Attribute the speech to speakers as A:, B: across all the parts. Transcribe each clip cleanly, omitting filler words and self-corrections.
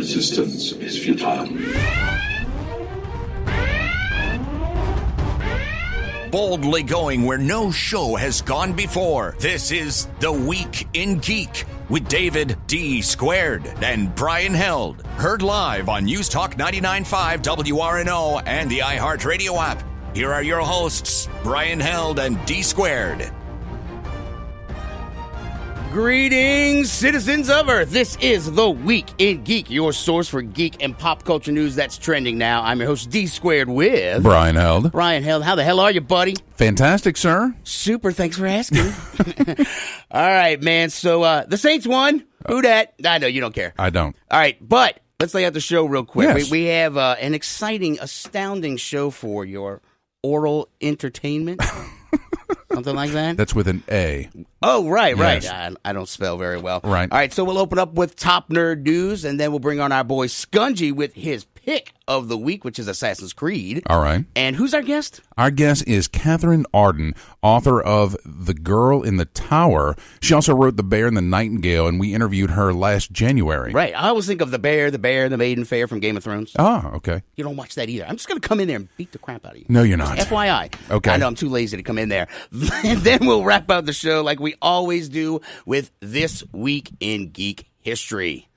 A: resistance is futile.
B: Boldly going where no show has gone before. This is The Week in Geek with David D. Squared and Brian Held. Heard live on News Talk 99.5 WRNO and the iHeartRadio app. Here are your hosts, Brian Held and D. Squared.
C: Greetings, citizens of Earth. This is The Week in Geek, your source for geek and pop culture news that's trending now. I'm your host, D Squared, with
D: Brian Held.
C: Brian Held. How the hell are you, buddy?
D: Fantastic, sir.
C: Super. Thanks for asking. All right, man. So the Saints won. Who dat? I know you don't care.
D: I don't.
C: All right, but let's lay out the show real quick.
D: Yes.
C: We have an exciting, astounding show for your oral entertainment. Something like that?
D: That's with an A.
C: Oh, right.
D: Yes.
C: I don't spell very well.
D: Right.
C: All right, so we'll open up with top nerd news, and then we'll bring on our boy Skungy with his pick of the week, which is Assassin's Creed.
D: All right.
C: And who's our guest?
D: Our guest is Kathrine Arden, author of The Girl in the Tower. She also wrote The Bear and the Nightingale, and we interviewed her last January.
C: Right. I always think of the Bear, and the Maiden Fair from Game of Thrones.
D: Oh, okay.
C: You don't watch that either. I'm just going to come in there and beat the crap out of you.
D: No, you're not.
C: Just FYI.
D: Okay.
C: I know I'm too lazy to come in there. And then we'll wrap up the show like we always do with This Week in Geek History.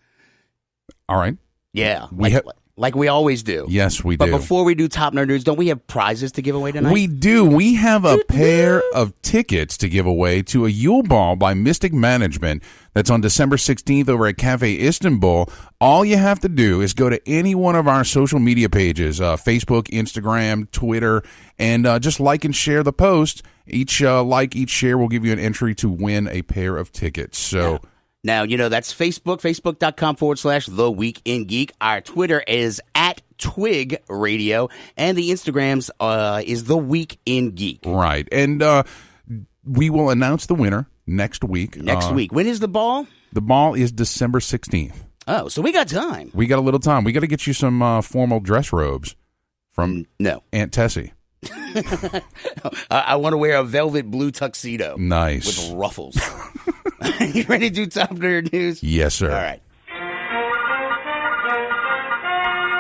D: All right.
C: Yeah.
D: We
C: like we always do.
D: Yes, we
C: But
D: do.
C: before we do Top Nerd News, don't we have prizes to give away tonight?
D: We do. We have a pair of tickets to give away to a Yule Ball by Mystic Management that's on December 16th over at Cafe Istanbul. All you have to do is go to any one of our social media pages, Facebook, Instagram, Twitter, and just like and share the post. Each each share will give you an entry to win a pair of tickets. So.
C: Yeah. Now, that's Facebook, facebook.com/The Week in Geek. Our Twitter is at TWIG Radio, and the Instagrams is The Week in Geek.
D: Right. And we will announce the winner next week.
C: Next week. When is the ball?
D: The ball is December 16th.
C: Oh, so we got time.
D: We got a little time. We got to get you some formal dress robes from
C: No.
D: Aunt Tessie.
C: I want to wear a velvet blue tuxedo.
D: Nice.
C: With ruffles. You ready to do Top Nerd News?
D: Yes, sir.
C: All right.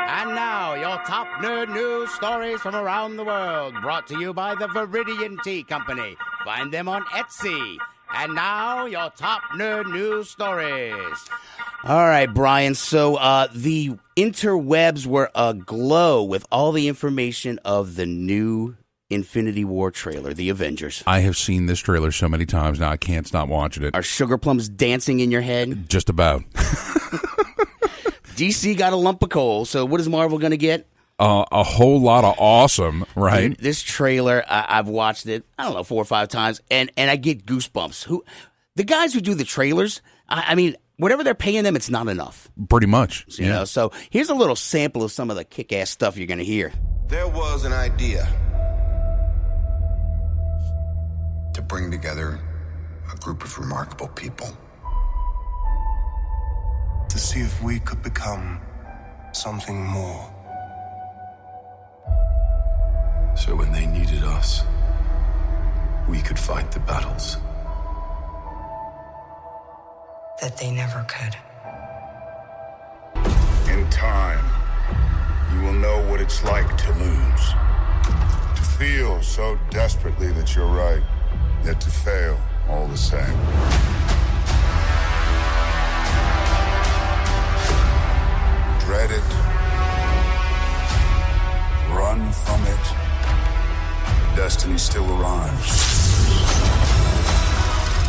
C: And now, your Top Nerd News stories from around the world, brought to you by the Viridian Tea Company. Find them on Etsy. And now, your Top Nerd News stories. All right, Brian. So the interwebs were aglow with all the information of the new Infinity War trailer, The Avengers.
D: I have seen this trailer so many times now I can't stop watching it.
C: Are sugar plums dancing in your head?
D: Just about.
C: DC got a lump of coal, so what is Marvel going to get?
D: A whole lot of awesome, right?
C: Dude, this trailer, I've watched it, 4 or 5 times, and I get goosebumps. The guys who do the trailers, I mean, whatever they're paying them, it's not enough.
D: Pretty much.
C: You know, so here's a little sample of some of the kick-ass stuff you're going to hear.
E: There was an idea to bring together a group of remarkable people to see if we could become something more. So when they needed us, we could fight the battles
F: that they never could.
G: In time, you will know what it's like to lose. To feel so desperately that you're right, yet to fail all the same. Dread it. Run from it. Destiny still arrives.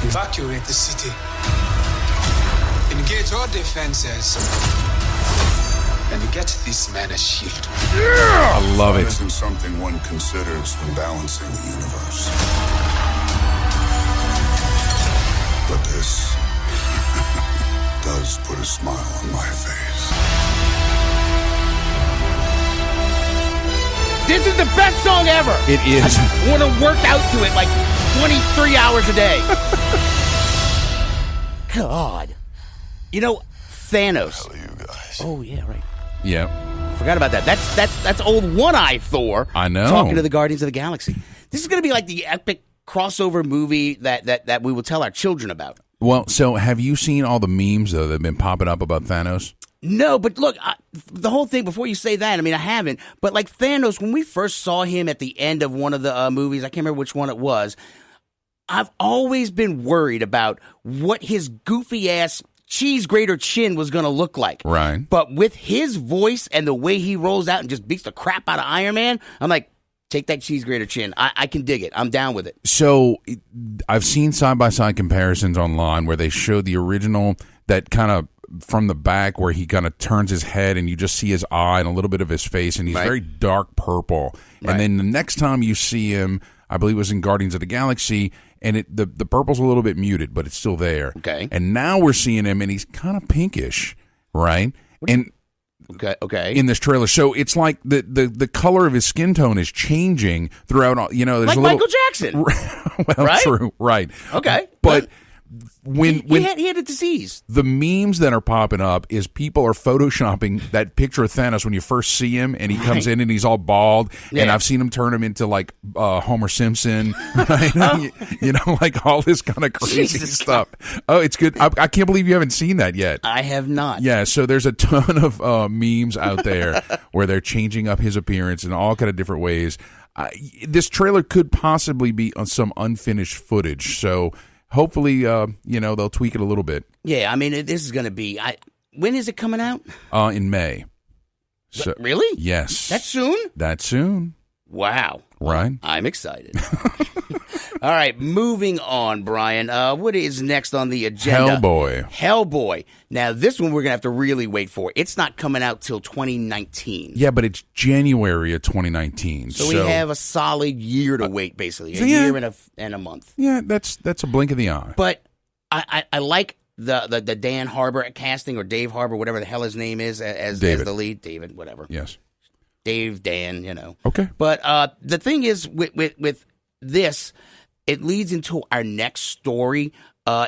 H: Evacuate the city. Engage all defenses. And get this man a shield.
D: Yeah! I love it.
G: Isn't something one considers when balancing the universe. But this does put a smile on my face.
C: This is the best song ever.
D: It is.
C: I want to work out to it like 23 hours a day. God. Thanos.
G: Hell, you guys.
C: Oh, yeah, right.
D: Yeah.
C: Forgot about that. That's old One-Eye Thor.
D: I know.
C: Talking to the Guardians of the Galaxy. This is going to be like the epic crossover movie that we will tell our children about.
D: Well, so have you seen all the memes, though, that have been popping up about Thanos?
C: No, but look, the whole thing, before you say that, I mean, I haven't, but like Thanos, when we first saw him at the end of one of the movies, I can't remember which one it was, I've always been worried about what his goofy-ass cheese grater chin was going to look like.
D: Right.
C: But with his voice and the way he rolls out and just beats the crap out of Iron Man, I'm like, take that cheese grater chin. I can dig it. I'm down with it.
D: So I've seen side-by-side comparisons online where they showed the original, that kind of from the back where he kind of turns his head and you just see his eye and a little bit of his face, and he's very dark purple. Right. And then the next time you see him, I believe it was in Guardians of the Galaxy, and the purple's a little bit muted, but it's still there.
C: Okay.
D: And now we're seeing him, and he's kind of pinkish, right?
C: Okay.
D: In this trailer, so it's like the color of his skin tone is changing throughout. There's
C: like
D: a little,
C: Michael Jackson.
D: Well,
C: right?
D: True, right?
C: Okay,
D: but. When
C: he had a disease.
D: The memes that are popping up is people are photoshopping that picture of Thanos when you first see him, and he comes in and he's all bald, and I've seen him turn him into like Homer Simpson, right? Like all this kind of crazy stuff. Oh, it's good. I can't believe you haven't seen that yet.
C: I have not.
D: Yeah, so there's a ton of memes out there where they're changing up his appearance in all kind of different ways. This trailer could possibly be on some unfinished footage, so. Hopefully, they'll tweak it a little bit.
C: Yeah, I mean, this is going to be. When is it coming out?
D: In May. So,
C: really?
D: Yes.
C: That soon?
D: That soon.
C: Wow.
D: Right.
C: I'm excited. All right, moving on, Brian. What is next on the agenda? Hellboy. Now, this one we're going to have to really wait for. It's not coming out till 2019.
D: Yeah, but it's January of 2019.
C: So we have a solid year to wait, basically. A year and a month.
D: Yeah, that's a blink of the eye.
C: But I like the Dan Harbour casting, or Dave Harbour, whatever the hell his name is, as the lead. David, whatever.
D: Yes.
C: Dave, Dan,
D: Okay.
C: But the thing is, with this, it leads into our next story,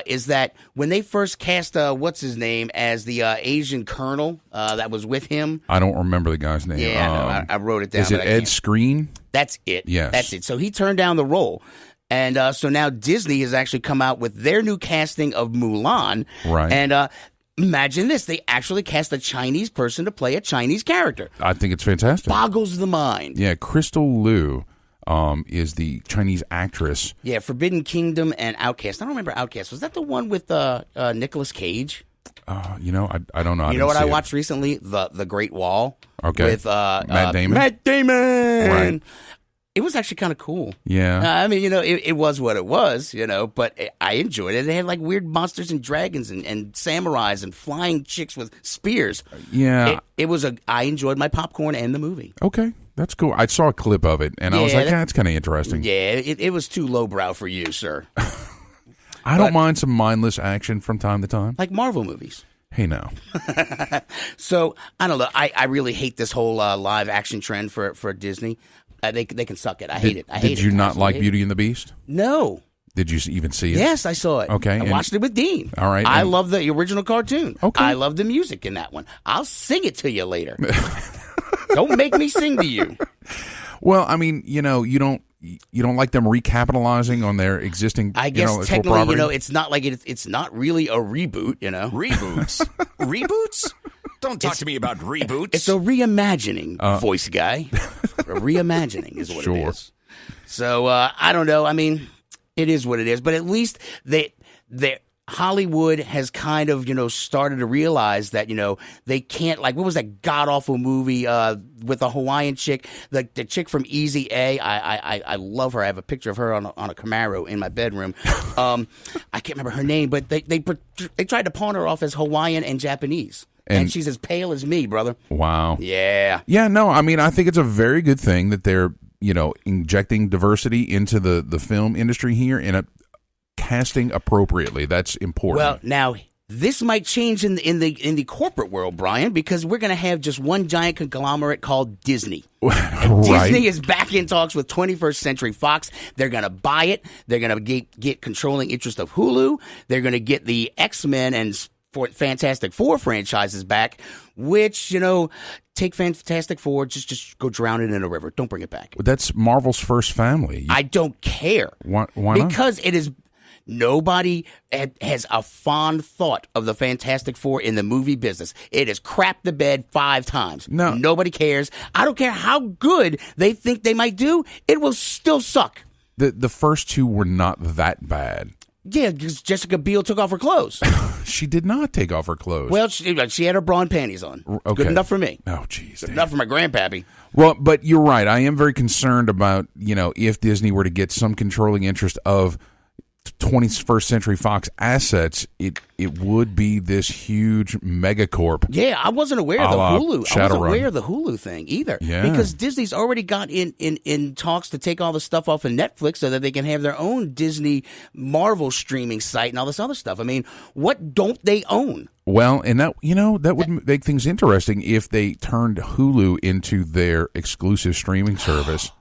C: is that when they first cast, what's his name, as the Asian colonel that was with him.
D: I don't remember the guy's name.
C: Yeah, I wrote it down.
D: Is it Ed Skrein?
C: That's it.
D: Yes.
C: That's it. So he turned down the role. And so now Disney has actually come out with their new casting of Mulan.
D: Right.
C: And imagine this. They actually cast a Chinese person to play a Chinese character.
D: I think it's fantastic.
C: Boggles the mind.
D: Yeah, Crystal Liu is the Chinese actress.
C: Yeah, Forbidden Kingdom and Outcast. I don't remember Outcast. Was that the one with Nicolas Cage?
D: I don't know.
C: You know what I watched recently? The Great Wall.
D: Okay.
C: With
D: Matt Damon.
C: Matt Damon.
D: Right.
C: It was actually kind of cool.
D: Yeah.
C: I mean, it was what it was, but I enjoyed it. They had like weird monsters and dragons and samurais and flying chicks with spears.
D: Yeah.
C: I enjoyed my popcorn and the movie.
D: Okay. That's cool. I saw a clip of it, and I was like, that's kind of interesting.
C: Yeah, it was too lowbrow for you, sir.
D: I don't mind some mindless action from time to time.
C: Like Marvel movies.
D: Hey, now.
C: So, I don't know. I really hate this whole live action trend for Disney. They can suck it. I hate it.
D: Did you not like Beauty and the Beast?
C: No.
D: Did you even see it?
C: Yes, I saw it.
D: Okay.
C: I watched it with Dean.
D: All right.
C: I love the original cartoon.
D: Okay.
C: I love the music in that one. I'll sing it to you later. Don't make me sing to you.
D: Well, I mean, you don't like them recapitalizing on their existing.
C: I guess technically, it's not like it's not really a reboot.
B: Reboots. Reboots. Don't talk to me about reboots.
C: It's a reimagining, voice guy. A reimagining is what it is. So I don't know. I mean, it is what it is. But at least Hollywood has kind of started to realize that they can't, like, what was that god awful movie with a Hawaiian chick, the chick from Easy A. I love her. I have a picture of her on a Camaro in my bedroom. I can't remember her name, but they tried to pawn her off as Hawaiian and Japanese. And she's as pale as me, brother.
D: Wow.
C: Yeah.
D: Yeah, no, I mean, I think it's a very good thing that they're, injecting diversity into the film industry here and casting appropriately. That's important.
C: Well, now, this might change in the corporate world, Brian, because we're going to have just one giant conglomerate called Disney.
D: Right.
C: Disney is back in talks with 21st Century Fox. They're going to buy it. They're going to get controlling interest of Hulu. They're going to get the X-Men and Fantastic Four franchises back, which, take Fantastic Four, just go drown it in a river. Don't bring it back.
D: But that's Marvel's first family.
C: I don't care.
D: Why not?
C: Because it is Nobody has a fond thought of the Fantastic Four in the movie business. It has crapped the bed 5 times.
D: No.
C: Nobody cares. I don't care how good they think they might do. It will still suck.
D: The first 2 were not that bad.
C: Yeah, because Jessica Biel took off her clothes.
D: She did not take off her clothes.
C: Well, she had her bra and panties on.
D: Okay.
C: Good enough for me.
D: Oh, jeez.
C: Good enough for my grandpappy.
D: Well, but you're right. I am very concerned about, if Disney were to get some controlling interest of 21st Century Fox assets, it would be this huge megacorp.
C: Yeah, I wasn't aware of the Hulu. I wasn't aware of the Hulu thing either.
D: Yeah.
C: Because Disney's already got in talks to take all the stuff off of Netflix so that they can have their own Disney Marvel streaming site and all this other stuff. I mean, what don't they own?
D: Well, and that would make things interesting if they turned Hulu into their exclusive streaming service.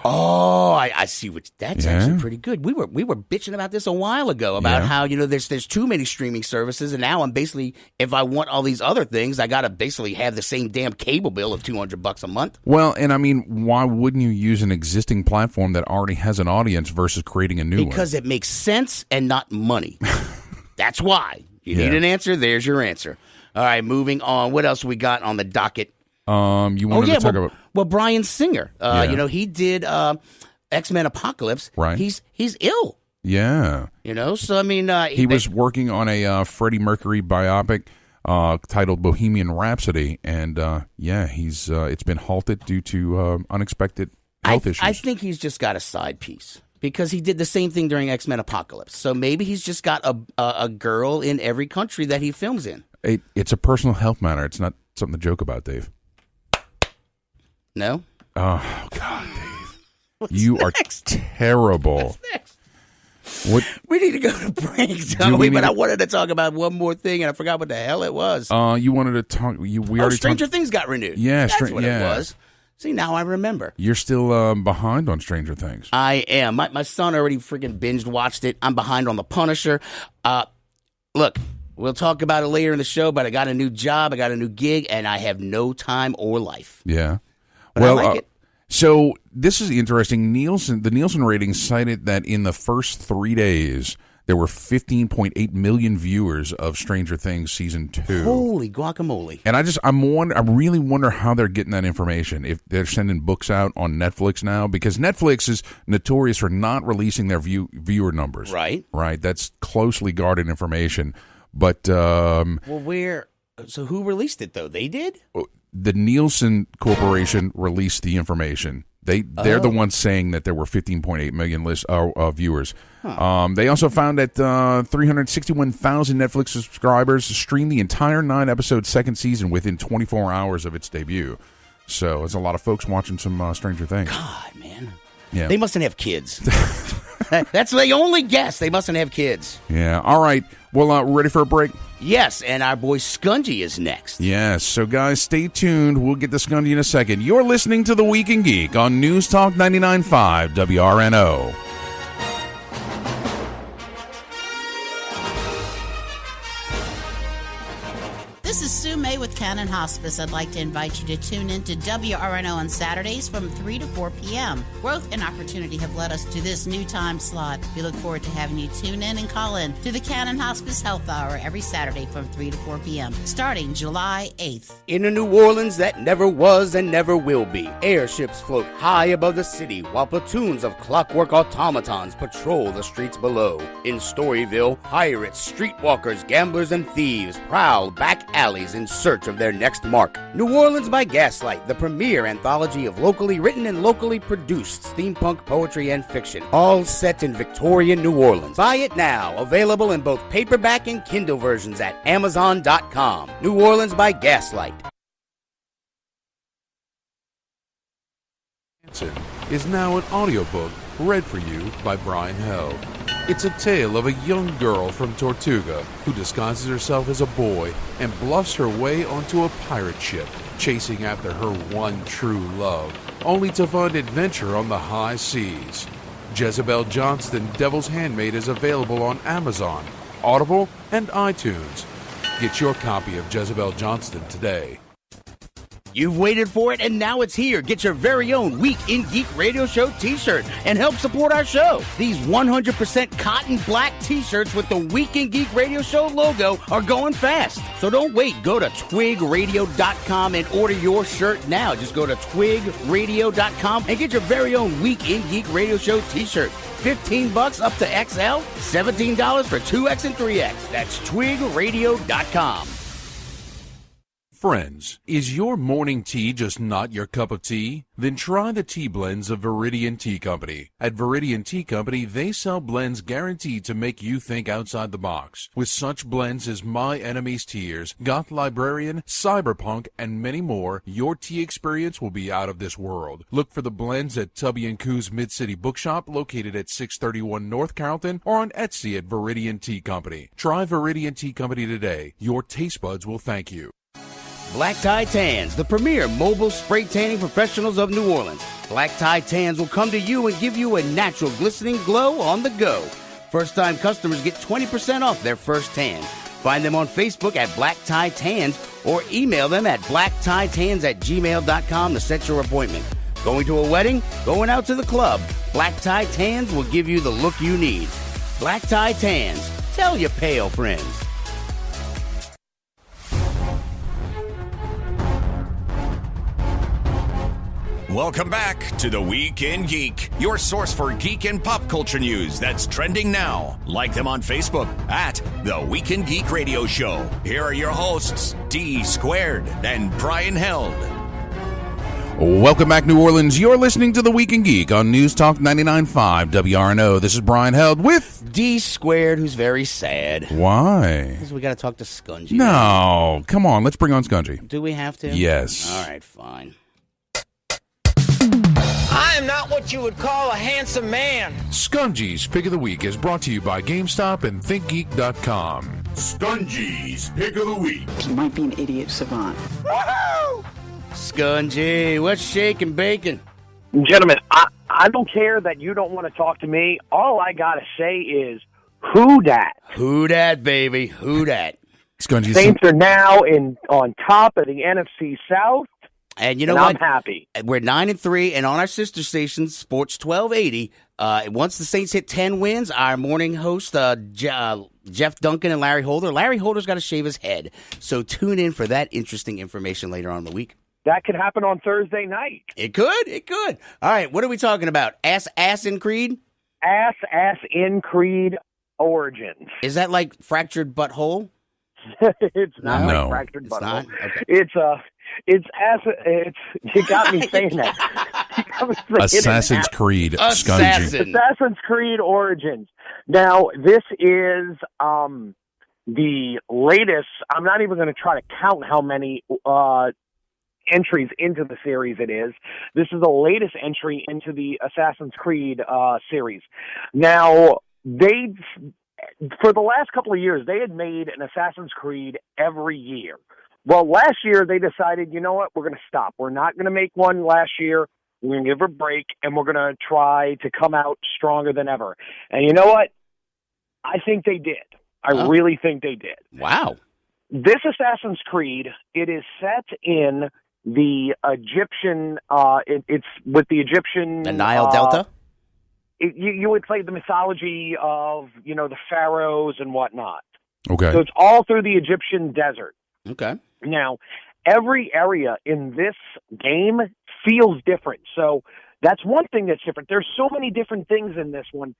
C: Oh, I see. That's actually pretty good. We were bitching about this a while ago about how there's too many streaming services, and now I'm basically, if I want all these other things, I got to basically have the same damn cable bill of $200 a month.
D: Well, and I mean, why wouldn't you use an existing platform that already has an audience versus creating a new one?
C: Because it makes sense and not money. That's why. You need an answer. There's your answer. All right, moving on. What else we got on the docket?
D: You wanted to talk about.
C: Well, Bryan Singer, he did X-Men Apocalypse.
D: Right.
C: He's ill.
D: Yeah.
C: So I mean,
D: he was working on a Freddie Mercury biopic titled Bohemian Rhapsody, and he's it's been halted due to unexpected health issues.
C: I think he's just got a side piece because he did the same thing during X-Men Apocalypse. So maybe he's just got a girl in every country that he films in.
D: It's a personal health matter. It's not something to joke about, Dave.
C: No?
D: Oh, God, Dave.
C: What's next?
D: Are terrible.
C: What's next? We need to go to break, but I wanted to talk about one more thing, and I forgot what the hell it was.
D: You wanted to talk.
C: Stranger Things got renewed.
D: Yeah,
C: that's what it was. See, now I remember.
D: You're still behind on Stranger Things.
C: I am. My son already freaking binged watched it. I'm behind on The Punisher. Look, we'll talk about it later in the show, but I got a new job, I got a new gig, and I have no time or life.
D: Yeah.
C: But I like it.
D: So this is interesting. The Nielsen ratings cited that in the first 3 days, there were 15.8 million viewers of Stranger Things season 2.
C: Holy guacamole!
D: And I really wonder how they're getting that information. If they're sending books out on Netflix now, because Netflix is notorious for not releasing their viewer numbers.
C: Right.
D: That's closely guarded information. But
C: so who released it though? They did.
D: The Nielsen Corporation released the information. They're the ones saying that there were 15.8 million viewers. Huh. They also found that 361,000 Netflix subscribers streamed the entire 9-episode second season within 24 hours of its debut. So there's a lot of folks watching some Stranger Things.
C: God, man.
D: Yeah.
C: They mustn't have kids. That's the only guess. They mustn't have kids.
D: Yeah. All right. Well, ready for a break?
C: Yes, and our boy Skungy is next.
D: Yes, so guys, stay tuned. We'll get to Skungy in a second. You're listening to The Week in Geek on News Talk 99.5 WRNO.
I: This is Sue May with Cannon Hospice. I'd like to invite you to tune in to WRNO on Saturdays from 3 to 4 p.m. Growth and opportunity have led us to this new time slot. We look forward to having you tune in and call in to the Cannon Hospice Health Hour every Saturday from 3 to 4 p.m. starting July 8th.
C: In a New Orleans that never was and never will be, airships float high above the city while platoons of clockwork automatons patrol the streets below. In Storyville, pirates, streetwalkers, gamblers, and thieves prowl back alleys in search of their next mark. New Orleans by Gaslight, the premier anthology of locally written and locally produced steampunk poetry and fiction, all set in Victorian New Orleans. Buy it now, available in both paperback and Kindle versions at Amazon.com. New Orleans by Gaslight.
J: Is now an audiobook read for you by Brian Held. It's a tale of a young girl from Tortuga who disguises herself as a boy and bluffs her way onto a pirate ship, chasing after her one true love, only to find adventure on the high seas. Jezebel Johnston, Devil's Handmaid is available on Amazon, Audible, and iTunes. Get your copy of Jezebel Johnston today.
C: You've waited for it, and now it's here. Get your very own Week in Geek Radio Show t-shirt and help support our show. These 100% cotton black t-shirts with the Week in Geek Radio Show logo are going fast. So don't wait. Go to twigradio.com and order your shirt now. Just go to twigradio.com and get your very own Week in Geek Radio Show t-shirt. $15 up to XL, $17 for 2X and 3X. That's twigradio.com.
J: Friends, is your morning tea just not your cup of tea? Then try the tea blends of Viridian Tea Company. At Viridian Tea Company, they sell blends guaranteed to make you think outside the box. With such blends as My Enemy's Tears, Goth Librarian, Cyberpunk, and many more, your tea experience will be out of this world. Look for the blends at Tubby & Coo's Mid-City Bookshop, located at 631 North Carrollton, or on Etsy at Viridian Tea Company. Try Viridian Tea Company today. Your taste buds will thank you.
C: Black Tie Tans, the premier mobile spray tanning professionals of New Orleans. Black Tie Tans will come to you and give you a natural glistening glow on the go. First-time customers get 20% off their first tan. Find them on Facebook at Black Tie Tans or email them at blacktieTans@gmail.com to set your appointment. Going to a wedding? Going out to the club? Black Tie Tans will give you the look you need. Black Tie Tans. Tell your pale friends.
B: Welcome back to the Week in Geek, your source for geek and pop culture news that's trending now. Like them on Facebook at The Week in Geek Radio Show. Here are your hosts, D Squared and Brian Held.
D: Welcome back, New Orleans. You're listening to the Week in Geek on News Talk 99.5 WRNO. This is Brian Held with
C: D Squared, who's very sad.
D: Why?
C: Because we got to talk to Skungy.
D: No, come on. Let's bring on Skungy.
C: Do we have to?
D: Yes.
C: All right, fine.
K: I am not what you would call a handsome man.
J: Skungy's Pick of the Week is brought to you by GameStop and ThinkGeek.com.
A: Skungy's Pick of the Week.
L: He might be an idiot savant.
K: Woohoo!
C: Skungy, what's shaking bacon?
M: Gentlemen, I don't care that you don't want to talk to me. All I got to say is, who dat?
C: Who dat, baby? Who dat?
D: Skungy,
M: Saints are now on top of the NFC South.
C: And you know what?
M: I'm happy.
C: We're 9-3, and on our sister station, Sports 1280, once the Saints hit 10 wins, our morning host, Jeff Duncan and Larry Holder. Larry Holder's got to shave his head. So tune in for that interesting information later on in the week.
M: That could happen on Thursday night.
C: It could. It could. All right, what are we talking about? Ass in Creed?
M: Ass in Creed Origins.
C: Is that like fractured butthole?
M: It's not
D: No.
M: like fractured
C: It's
M: butthole.
C: not? Okay.
M: It's you got me saying that. You got me saying
D: Assassin's
M: it.
D: Creed, Skungy.
M: Assassin's Creed Origins. Now, this is the latest. I'm not even going to try to count how many entries into the series it is. This is the latest entry into the Assassin's Creed series. Now, for the last couple of years, they had made an Assassin's Creed every year. Well, last year they decided, you know what, we're going to stop. We're not going to make one last year. We're going to give her a break, and we're going to try to come out stronger than ever. And you know what? I think they did. I really think they did.
C: Wow.
M: This Assassin's Creed, it is set in the Egyptian, it's with the Egyptian...
C: The Nile Delta?
M: You would play the mythology of, the pharaohs and whatnot.
D: Okay.
M: So it's all through the Egyptian desert.
C: Okay.
M: Now, every area in this game feels different. So that's one thing that's different. There's so many different things in this one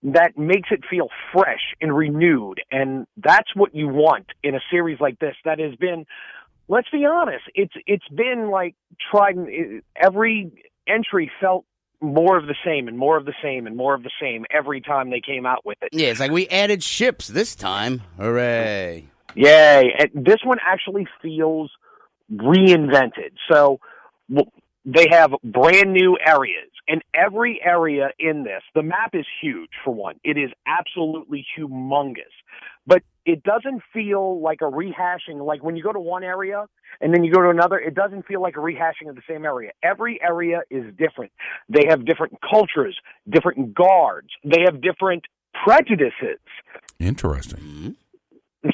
M: that makes it feel fresh and renewed. And that's what you want in a series like this that has been, let's be honest, it's been like every entry felt more of the same and more of the same and more of the same every time they came out with it.
C: Yeah, it's like we added ships this time. Hooray.
M: Yay. And this one actually feels reinvented. So they have brand new areas. And every area in this, the map is huge, for one. It is absolutely humongous. But it doesn't feel like a rehashing. Like when you go to one area and then you go to another, it doesn't feel like a rehashing of the same area. Every area is different. They have different cultures, different guards. They have different prejudices.
D: Interesting.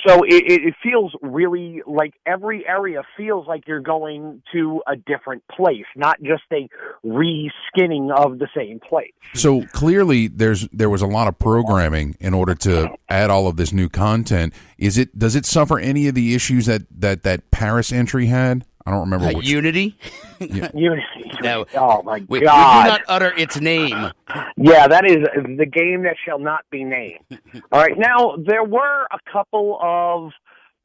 M: So it feels really like every area feels like you're going to a different place, not just a re-skinning of the same place.
D: So clearly, there was a lot of programming in order to add all of this new content. Does it suffer any of the issues that Paris entry had? I don't remember.
C: Unity?
M: Yeah. Unity.
C: No.
M: Oh, my God.
C: We do not utter its name.
M: Yeah, that is the game that shall not be named. All right. Now, there were a couple of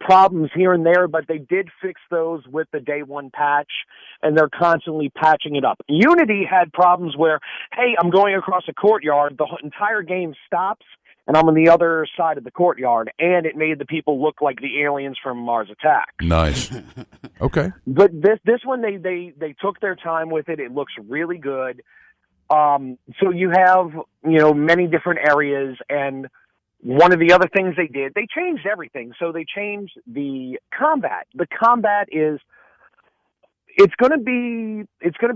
M: problems here and there, but they did fix those with the day one patch, and they're constantly patching it up. Unity had problems where, hey, I'm going across a courtyard, the entire game stops, and I'm on the other side of the courtyard, and it made the people look like the aliens from Mars Attacks.
D: Nice. Okay.
M: But this one, they took their time with it. It looks really good. So you have, many different areas, and one of the other things they did, they changed everything. So they changed the combat. The combat is, it's going to be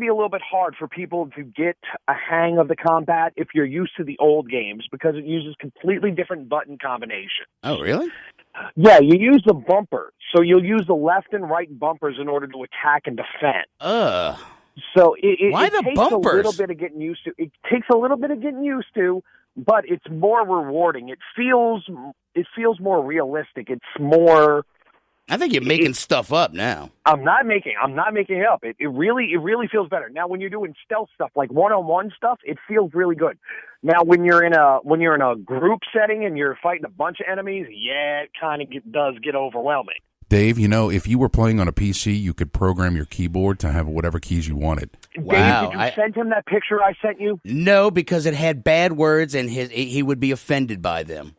M: a little bit hard for people to get a hang of the combat if you're used to the old games, because it uses completely different button combinations.
C: Oh, really?
M: Yeah, you use the bumper. So you'll use the left and right bumpers in order to attack and defend. So
C: why
M: it
C: the
M: takes
C: bumpers?
M: a little bit of getting used to. It takes a little bit of getting used to, but it's more rewarding. It feels more realistic. It's more.
C: I think you're making stuff up now.
M: I'm not making it up. It really feels better. Now when you're doing stealth stuff like one-on-one stuff, it feels really good. Now when you're in a group setting and you're fighting a bunch of enemies, yeah, it kind of does get overwhelming.
D: Dave, if you were playing on a PC, you could program your keyboard to have whatever keys you wanted.
C: Wow.
M: Dave, did you send him that picture I sent you?
C: No, because it had bad words and he would be offended by them.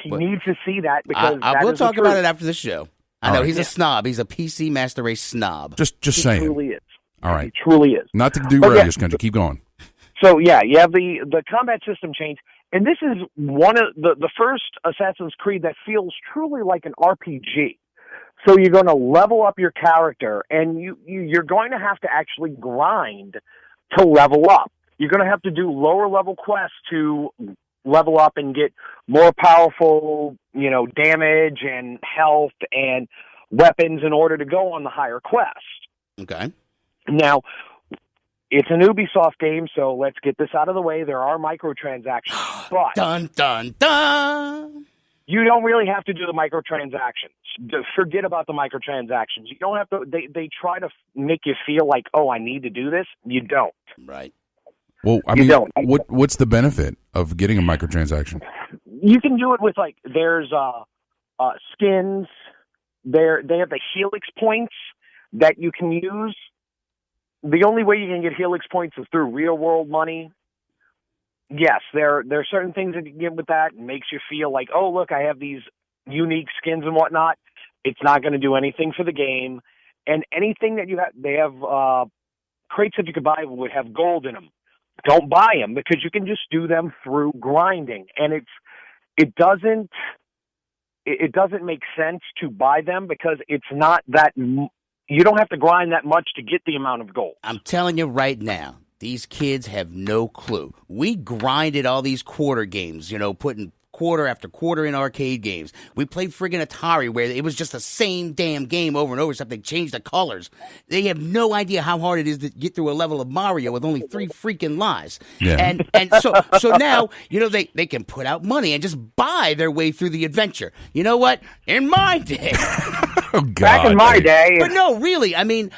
M: He needs to see that because
C: we'll talk about it after the show. I know, he's a snob. He's a PC Master Race snob.
D: Just saying.
M: He truly is.
D: All right.
M: He truly is.
D: Not to derail you, Skungy. Keep going.
M: So, yeah, you have the combat system change. And this is one of the first Assassin's Creed that feels truly like an RPG. So you're going to level up your character, and you're going to have to actually grind to level up. You're going to have to do lower-level quests to level up and get more powerful, damage and health and weapons in order to go on the higher quest.
C: Okay.
M: Now, it's an Ubisoft game, so let's get this out of the way. There are microtransactions, but
C: dun dun dun.
M: You don't really have to do the microtransactions. Forget about the microtransactions. You don't have to. They try to make you feel like, oh, I need to do this. You don't.
C: Right.
D: Well, I mean, what's the benefit of getting a microtransaction?
M: You can do it with there's skins. They have the Helix points that you can use. The only way you can get Helix points is through real world money. Yes, there are certain things that you can get with that. It makes you feel like, oh, look, I have these unique skins and whatnot. It's not going to do anything for the game. And anything that you have, they have crates that you could buy would have gold in them. Don't buy them because you can just do them through grinding, and it doesn't make sense to buy them because it's not that you don't have to grind that much to get the amount of gold.
C: I'm telling you right now, these kids have no clue. We grinded all these quarter games, putting quarter after quarter in arcade games. We played friggin' Atari where it was just the same damn game over and over, except they changed the colors. They have no idea how hard it is to get through a level of Mario with only 3 freaking lives.
D: Yeah.
C: And so now, they can put out money and just buy their way through the adventure. You know what? In my day.
D: Oh, God.
M: Back in my day.
C: But no, really, I mean,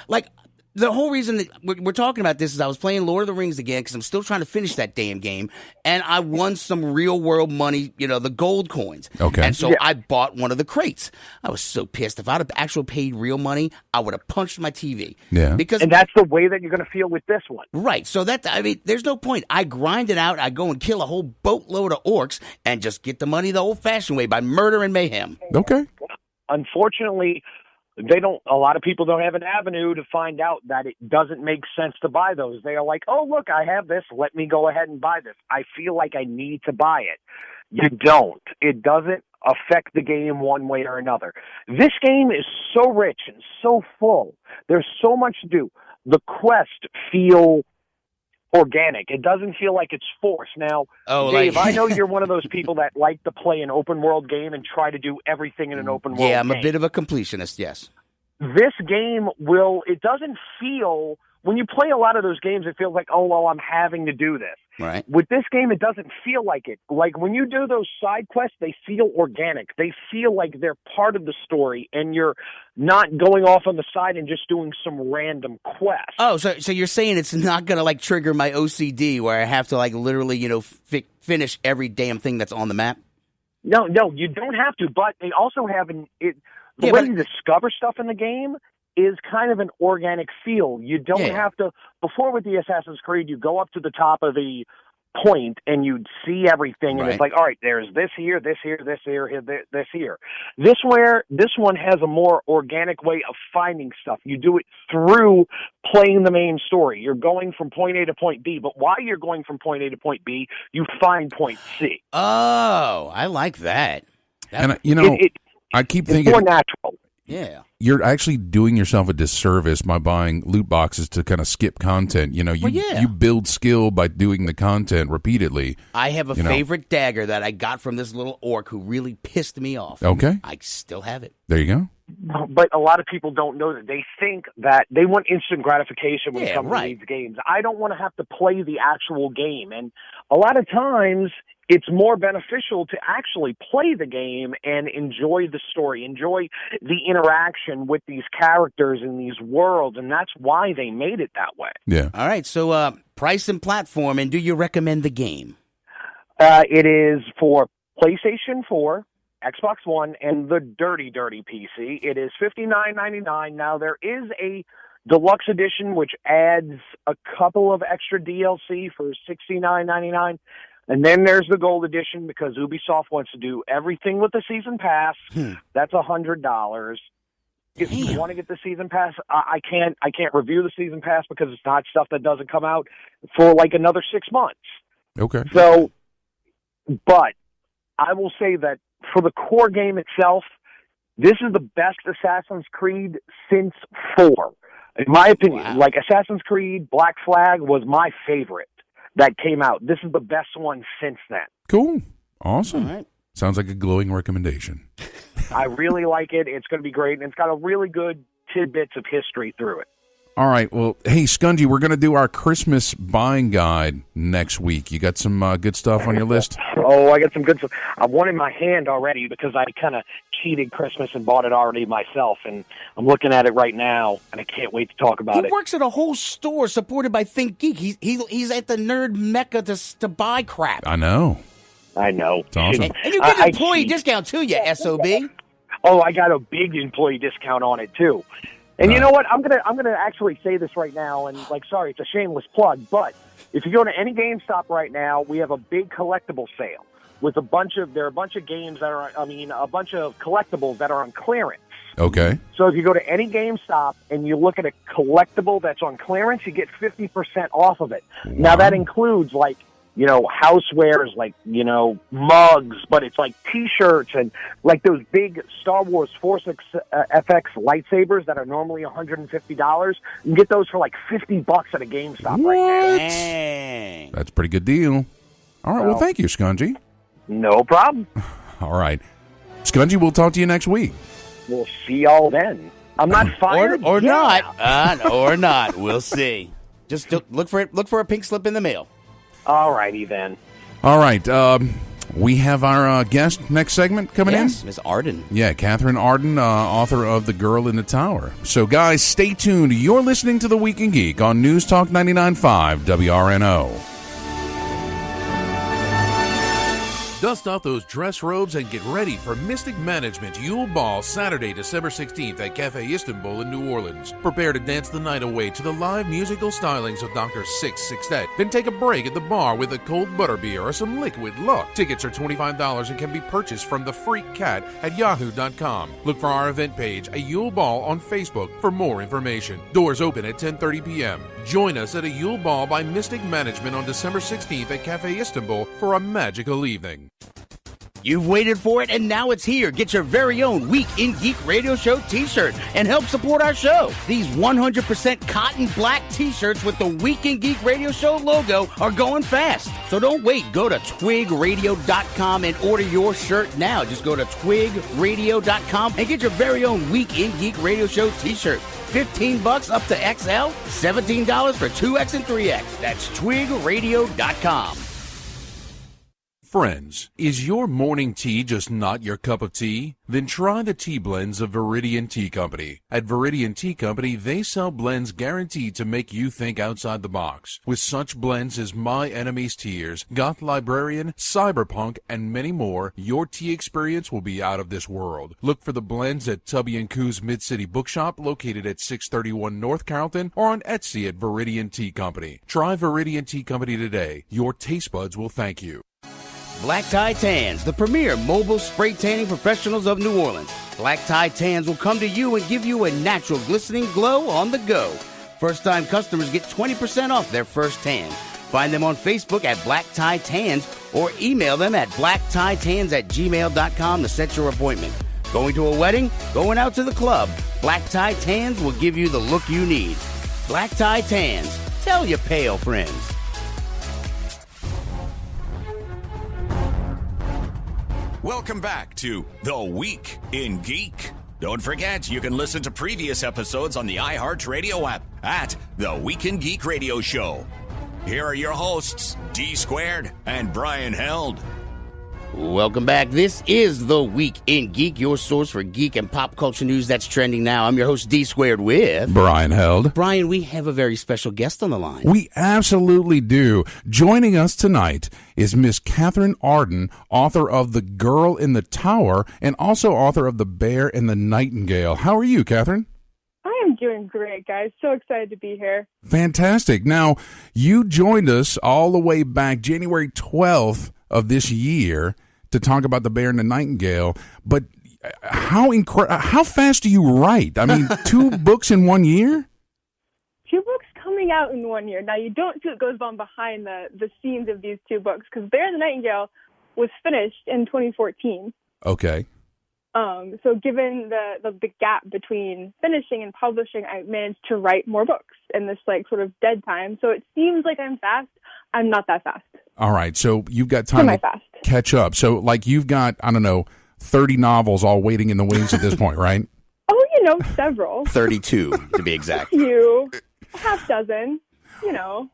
C: the whole reason that we're talking about this is I was playing Lord of the Rings again because I'm still trying to finish that damn game, and I won some real-world money, the gold coins.
D: Okay.
C: And so I bought one of the crates. I was so pissed. If I'd have actually paid real money, I would have punched my TV.
D: Yeah.
M: And that's the way that you're going to feel with this one.
C: Right. So there's no point. I grind it out. I go and kill a whole boatload of orcs and just get the money the old-fashioned way by murder and mayhem.
D: Okay.
M: Unfortunately, a lot of people don't have an avenue to find out that it doesn't make sense to buy those. They are like, oh, look, I have this. Let me go ahead and buy this. I feel like I need to buy it. You don't. It doesn't affect the game one way or another. This game is so rich and so full. There's so much to do. The quests feel organic. It doesn't feel like it's forced. Now, Dave, I know you're one of those people that like to play an open world game and try to do everything in an open world game.
C: Yeah, I'm a bit of a completionist, yes.
M: This game it doesn't feel, when you play a lot of those games, it feels like, oh, well, I'm having to do this.
C: Right.
M: With this game, it doesn't feel like it. Like when you do those side quests, they feel organic. They feel like they're part of the story, and you're not going off on the side and just doing some random quest.
C: Oh, so you're saying it's not going to like trigger my OCD where I have to like literally, finish every damn thing that's on the map?
M: No, you don't have to, but they also have the way you discover stuff in the game is kind of an organic feel. You don't have to, before with the Assassin's Creed, you go up to the top of the point and you'd see everything, and it's like, all right, there's this here, this here, this here, this here. This one has a more organic way of finding stuff. You do it through playing the main story. You're going from point A to point B, but while you're going from point A to point B, you find point C.
C: Oh, I like that.
D: And I keep thinking
M: it's more natural.
C: Yeah.
D: You're actually doing yourself a disservice by buying loot boxes to kind of skip content. You build skill by doing the content repeatedly.
C: I have a favorite dagger that I got from this little orc who really pissed me off.
D: Okay.
C: I still have it.
D: There you go.
M: But a lot of people don't know that. They think that they want instant gratification when it comes to these games. I don't want to have to play the actual game. And a lot of times it's more beneficial to actually play the game and enjoy the story, enjoy the interaction with these characters in these worlds, and that's why they made it that way.
D: Yeah.
C: All right, so price and platform, and do you recommend the game?
M: It is for PlayStation 4, Xbox One, and the dirty PC. It is $59.99. Now, there is a deluxe edition which adds a couple of extra DLC for $69.99. And then there's the gold edition because Ubisoft wants to do everything with the season pass. That's $100. If you want to get the season pass, I can't review the season pass because it's not stuff that doesn't come out for like another 6 months.
D: Okay.
M: So, but I will say that for the core game itself, this is the best Assassin's Creed since 4. In my opinion, like Assassin's Creed Black Flag was my favorite that came out. This is the best one since then.
D: Cool. Awesome.
C: All right.
D: Sounds like a glowing recommendation.
M: I really like it. It's going to be great, and it's got a really good tidbits of history through it.
D: All right. Well, hey, Skungy, we're going to do our Christmas buying guide next week. You got some good stuff on your list?
M: Oh, I got some good stuff. I have one in my hand already because I kind of cheated Christmas and bought it already myself, and I'm looking at it right now, and I can't wait to talk about it.
C: He works at a whole store supported by Think Geek. He's at the nerd mecca to buy crap.
D: I know.
C: It's awesome. And you get an employee discount, too, you SOB.
M: Oh, I got a big employee discount on it, too. And you know what? I'm gonna actually say this right now, and sorry, it's a shameless plug, but if you go to any GameStop right now, we have a big collectible sale with a bunch of games that are, a bunch of collectibles that are on clearance.
D: Okay.
M: So if you go to any GameStop and you look at a collectible that's on clearance, you get 50% off of it. Wow. Now that includes housewares, mugs, but it's like T-shirts and like those big Star Wars Force FX lightsabers that are normally $150. You can get those for like $50 at a GameStop right now.
C: Dang.
D: That's a pretty good deal. All right. Well, thank you, Skungy.
M: No problem.
D: All right. Skungy, we'll talk to you next week.
M: We'll see y'all then. I'm not fired.
C: or not. Or not. We'll see. Just look for it. Look for a pink slip in the mail.
M: All righty then.
D: All right. We have our guest next segment coming in.
C: Yes, Miss Arden.
D: Yeah, Kathrine Arden, author of The Girl in the Tower. So, guys, stay tuned. You're listening to The Week in Geek on News Talk 99.5 WRNO.
J: Dust off those dress robes and get ready for Mystic Management Yule Ball Saturday, December 16th at Cafe Istanbul in New Orleans. Prepare to dance the night away to the live musical stylings of Dr. Sixtet. Then take a break at the bar with a cold butterbeer or some liquid luck. Tickets are $25 and can be purchased from the Freak Cat at yahoo.com. Look for our event page, A Yule Ball, on Facebook for more information. Doors open at 10:30 p.m. Join us at a Yule Ball by Mystic Management on December 16th at Cafe Istanbul for a magical evening.
C: You've waited for it, and now it's here. Get your very own Week in Geek Radio Show t-shirt and help support our show. These 100% cotton black t-shirts with the Week in Geek Radio Show logo are going fast. So don't wait. Go to twigradio.com and order your shirt now. Just go to twigradio.com and get your very own Week in Geek Radio Show t-shirt. $15 up to XL, $17 for 2X and 3X. That's twigradio.com.
J: Friends, is your morning tea just not your cup of tea? Then try the tea blends of Viridian Tea Company. At Viridian Tea Company, they sell blends guaranteed to make you think outside the box. With such blends as My Enemy's Tears, Goth Librarian, Cyberpunk, and many more, your tea experience will be out of this world. Look for the blends at Tubby & Coo's Mid-City Bookshop, located at 631 North Carrollton, or on Etsy at Viridian Tea Company. Try Viridian Tea Company today. Your taste buds will thank you.
C: Black Tie Tans, the premier mobile spray tanning professionals of New Orleans. Black Tie Tans will come to you and give you a natural glistening glow on the go. First-time customers get 20% off their first tan. Find them on Facebook at Black Tie Tans or email them at blacktitans@gmail.com to set your appointment. Going to a wedding? Going out to the club? Black Tie Tans will give you the look you need. Black Tie Tans. Tell your pale friends.
B: Welcome back to The Week in Geek. Don't forget, you can listen to previous episodes on the iHeartRadio app at The Week in Geek Radio Show. Here are your hosts, D Squared and Brian Held.
C: Welcome back. This is The Week in Geek, your source for geek and pop culture news that's trending now. I'm your host, D Squared, with
D: Brian Held.
C: Brian, we have a very special guest on the line.
D: We absolutely do. Joining us tonight is Miss Kathrine Arden, author of The Girl in the Tower and also author of The Bear and the Nightingale. How are you, Kathrine?
N: I am doing great, guys. So excited to be here.
D: Fantastic. Now, you joined us all the way back January 12th of this year to talk about The Bear and the Nightingale, but how fast do you write? I mean, 2 books in 1 year?
N: 2 books coming out in 1 year. Now, you don't see what goes on behind the scenes of these 2 books, because Bear and the Nightingale was finished in 2014.
D: Okay.
N: So given the gap between finishing and publishing, I managed to write more books in this sort of dead time. So it seems like I'm fast. I'm not that fast.
D: All right. So you've got time to catch up. So you've got, 30 novels all waiting in the wings at this point, right?
N: Oh, several.
C: 32 to be exact.
N: A half dozen.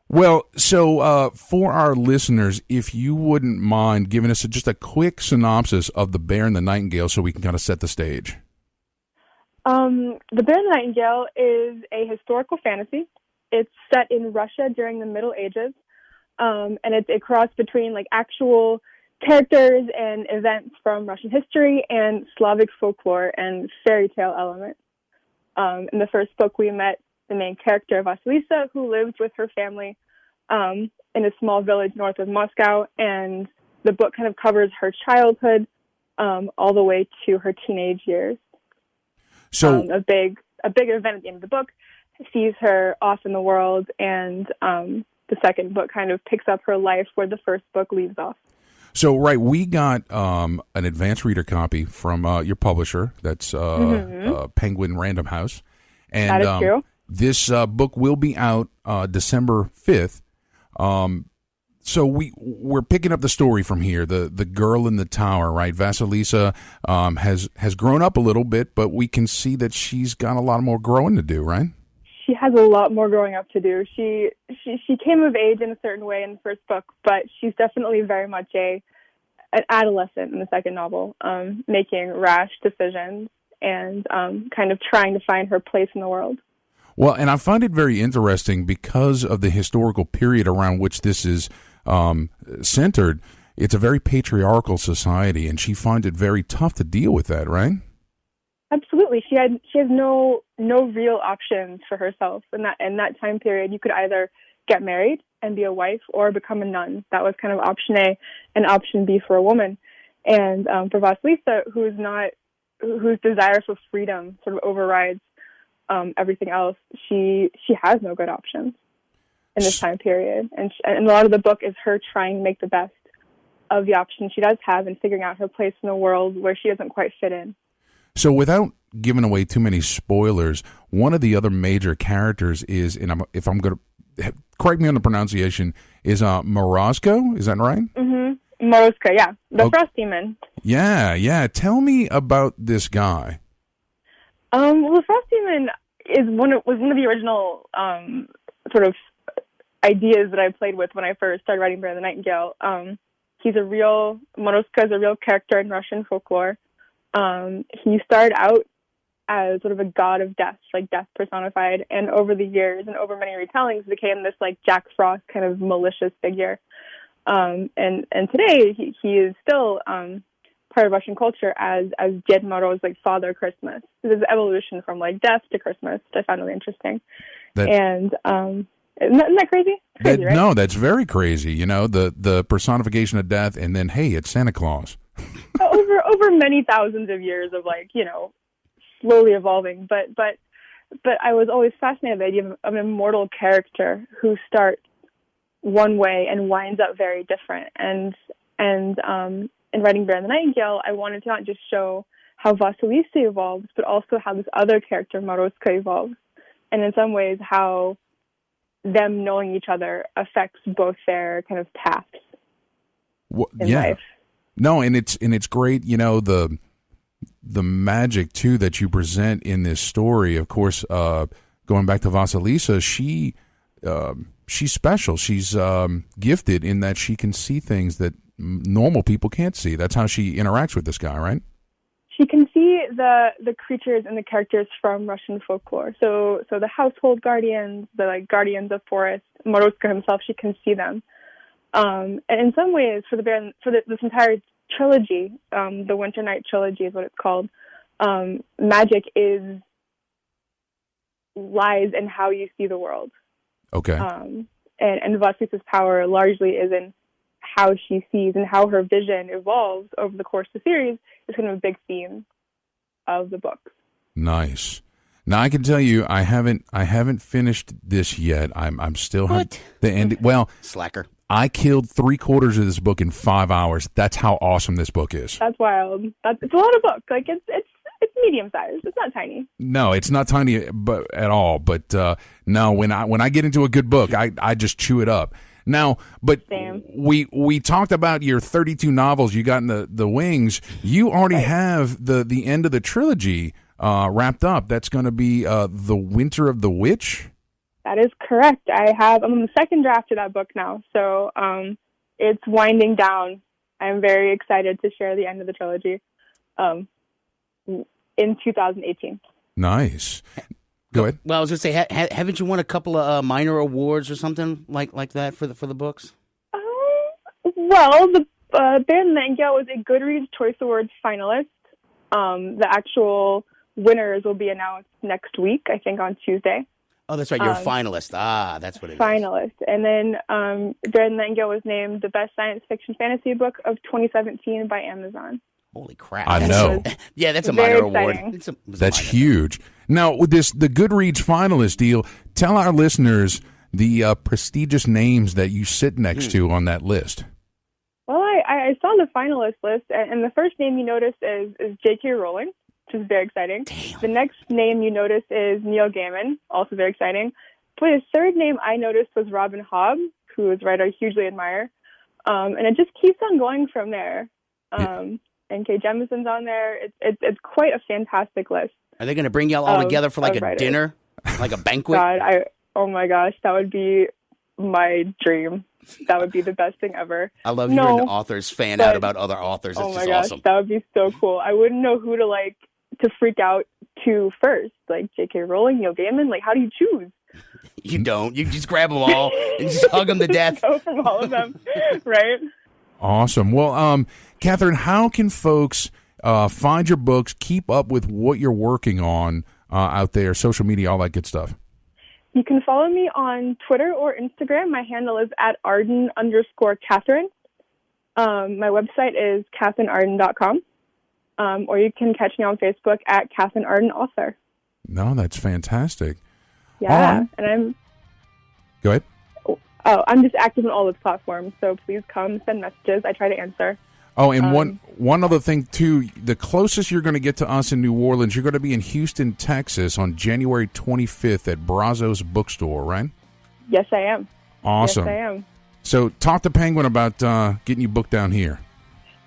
D: Well, so for our listeners, if you wouldn't mind giving us just a quick synopsis of The Bear and the Nightingale so we can kind of set the stage.
N: The Bear and the Nightingale is a historical fantasy. It's set in Russia during the Middle Ages, and it's a cross between actual characters and events from Russian history and Slavic folklore and fairy tale elements. In the first book, we met the main character, Vasilisa, who lives with her family in a small village north of Moscow, and the book kind of covers her childhood all the way to her teenage years.
D: So
N: a big event at the end of the book sees her off in the world, and the second book kind of picks up her life where the first book leaves off.
D: So, right, we got an advanced reader copy from your publisher. That's Penguin Random House. And,
N: that is true.
D: This book will be out December 5th. So we're picking up the story from here. The girl in the tower, right? Vasilisa has grown up a little bit, but we can see that she's got a lot more growing to do, right?
N: She has a lot more growing up to do. She came of age in a certain way in the first book, but she's definitely very much an adolescent in the second novel, making rash decisions and kind of trying to find her place in the world.
D: Well, and I find it very interesting because of the historical period around which this is centered. It's a very patriarchal society, and she finds it very tough to deal with that, right?
N: Absolutely. She has no real options for herself in that time period. You could either get married and be a wife or become a nun. That was kind of option A, and option B for a woman. And for Vasilisa, whose desire for freedom sort of overrides everything else, she has no good options in this time period. And a lot of the book is her trying to make the best of the options she does have and figuring out her place in the world where she doesn't quite fit in.
D: So without giving away too many spoilers, one of the other major characters is, and if I'm going to, correct me on the pronunciation, is Morozko, is that right?
N: Mm-hmm. Morozko, yeah. The Frost Demon.
D: Yeah. Tell me about this guy.
N: Well, the Frost Demon was one of the original sort of ideas that I played with when I first started writing Bear the Nightingale. Morozko is a real character in Russian folklore. He started out as sort of a god of death, like death personified, and over the years and over many retellings became this like Jack Frost kind of malicious figure. And today he is still part of Russian culture as Ded Moroz, like Father Christmas. So there's an evolution from like death to Christmas, which I found really interesting. Isn't that crazy? Crazy, right?
D: No, that's very crazy. You know, the personification of death, and then hey, it's Santa Claus.
N: over many thousands of years of like, you know, slowly evolving, but I was always fascinated by the idea of an immortal character who starts one way and winds up very different. And in writing Bear and the Nightingale, I wanted to not just show how Vasilisa evolves, but also how this other character, Morozko, evolves. And in some ways, how them knowing each other affects both their kind of paths in life.
D: No, and it's great, you know, the magic too that you present in this story. Of course, going back to Vasilisa, she's special. She's gifted in that she can see things that normal people can't see. That's how she interacts with this guy, right?
N: She can see the creatures and the characters from Russian folklore. So the household guardians, the like guardians of forest, Morozko himself, she can see them. And in some ways, this entire trilogy, the Winter Night trilogy is what it's called. Magic lies in how you see the world.
D: Okay.
N: And Vasilisa's power largely is in how she sees, and how her vision evolves over the course of the series is kind of a big theme of the book.
D: Nice. Now I can tell you, I haven't finished this yet. I'm still
C: what?
D: The end. Well,
C: slacker.
D: I killed 3/4 of this book in 5 hours. That's how awesome this book is.
N: That's wild. It's a lot of book. Like it's medium sized. It's not tiny.
D: No, it's not tiny, but at all. But no, when I get into a good book, I just chew it up. Now, but
N: Same.
D: we talked about your 32 novels you got in the wings. You already have the end of the trilogy wrapped up. That's going to be The Winter of the Witch.
N: That is correct. I'm on the second draft of that book now, so it's winding down. I'm very excited to share the end of the trilogy in 2018.
D: Nice. Go ahead.
C: Well, I was going to say, haven't you won a couple of minor awards or something like that for the books?
N: Well, the Bear and the Nightingale was a Goodreads Choice Awards finalist. The actual winners will be announced next week, I think on Tuesday.
C: Oh, that's right. You're a finalist. That's what it is.
N: Finalist. And then Bear and the Nightingale was named the best science fiction fantasy book of 2017 by Amazon.
C: Holy crap.
D: I know.
C: Yeah, that's a minor award.
D: That's huge. Now, with the Goodreads finalist deal, tell our listeners the prestigious names that you sit next to on that list.
N: Well, I saw the finalist list, and the first name you notice is J.K. Rowling, which is very exciting.
C: Damn.
N: The next name you notice is Neil Gaiman, also very exciting. But the third name I noticed was Robin Hobb, who is a writer I hugely admire. And it just keeps on going from there. And Kay Jemison's on there. It's quite a fantastic list.
C: Are they going to bring y'all all together for like a
N: writers.
C: dinner, like a banquet?
N: God, oh my gosh, that would be my dream. That would be the best thing ever.
C: I love hearing authors fan out about other authors. It's just awesome.
N: That would be so cool. I wouldn't know who to freak out to first. Like J.K. Rowling, Neil Gaiman. Like, how do you choose?
C: You don't. You just grab them all and just hug them to death.
N: Go from all of them, right?
D: Awesome. Well, Kathrine, how can folks find your books, keep up with what you're working on out there, social media, all that good stuff?
N: You can follow me on Twitter or Instagram. My handle is @Arden_Kathrine. My website is KathrineArden.com. Or you can catch me on Facebook at Kathrine Arden Author.
D: No, that's fantastic.
N: Yeah,
D: right.
N: and
D: Go ahead.
N: Oh, I'm just active on all those platforms, so please come, send messages. I try to answer.
D: Oh, and one other thing, too. The closest you're going to get to us in New Orleans, you're going to be in Houston, Texas on January 25th at Brazos Bookstore, right?
N: Yes, I am.
D: Awesome.
N: Yes, I am.
D: So talk to Penguin about getting you booked down here.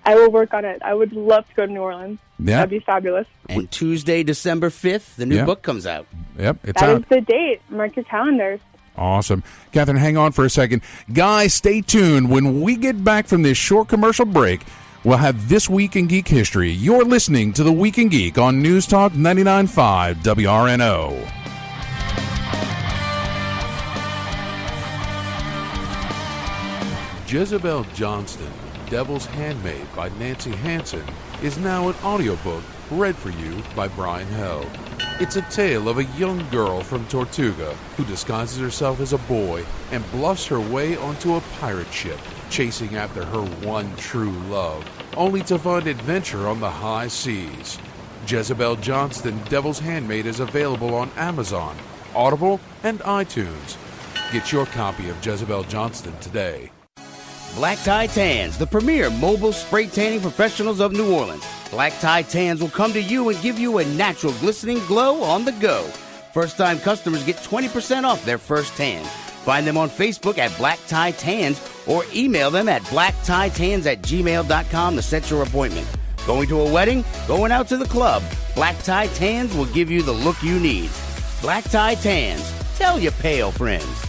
N: I will work on it. I would love to go to New Orleans.
D: Yeah.
N: That'd be fabulous.
C: And Tuesday, December 5th, the new book comes out.
D: Yep, it's
N: That
D: out.
N: is the date. Mark your calendars.
D: Awesome. Kathrine, hang on for a second. Guys, stay tuned. When we get back from this short commercial break, we'll have This Week in Geek History. You're listening to The Week in Geek on News Talk 99.5 WRNO.
J: Jezebel Johnston, Devil's Handmaid by Nancy Hansen, is now an audiobook read for you by Brian Held. It's a tale of a young girl from Tortuga who disguises herself as a boy and bluffs her way onto a pirate ship, chasing after her one true love, only to find adventure on the high seas. Jezebel Johnston, Devil's Handmaid is available on Amazon, Audible, and iTunes. Get your copy of Jezebel Johnston today.
C: Black Tie Tans, the premier mobile spray tanning professionals of New Orleans. Black Tie Tans will come to you and give you a natural glistening glow on the go. First-time customers get 20% off their first tan. Find them on Facebook at Black Tie Tans or email them at blacktieTans@gmail.com to set your appointment. Going to a wedding? Going out to the club? Black Tie Tans will give you the look you need. Black Tie Tans. Tell your pale friends.